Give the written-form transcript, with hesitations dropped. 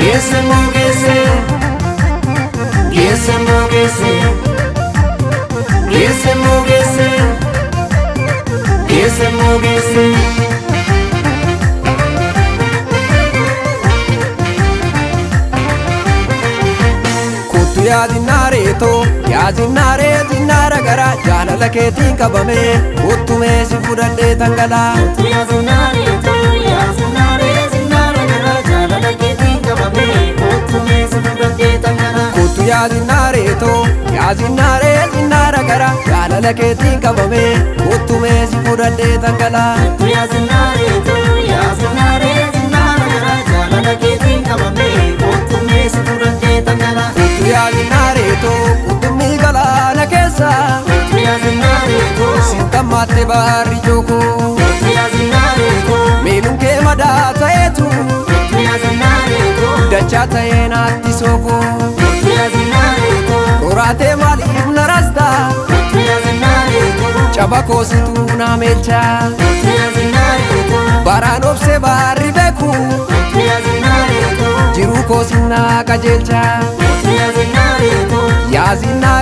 Geesse moo geesse, geesse moo geesse, geesse moo geesse, geesse moo geesse. Yaa zinnaaree zinnaara garaa jaalala keetiin qabame uttumee si fudhadhee tangalaa. Yaa zinnaaree zinnaara garaa jaalala keetiin qabame uttumee si fudhadhee tangalaa. Yaa zinnaaree zinnaara garaa jaalala keetiin qabame uttumee si fudhadhee tangalaa. Yaa zinnaaree zinnaara garaa jaalala keetiin qabame uttumee si fudhadhee tangalaa. Yaa zinnaaree qurxummii galaana keessa sintammaatti baarri jookoo. Yaa zinnaaree Miiluun kee madaa ta'eetu dachaa ta'ee naatti sookoo. yaa zinnaaree Qoraatee maaliif na rastaa caba koosituu naa meechaa. yaa zinnaaree Baraan obsee baarri beeku yaa zinnaaree jiruu koosinnaa qajeelchaa. yaa zinnaaree Yaa zinnaaree.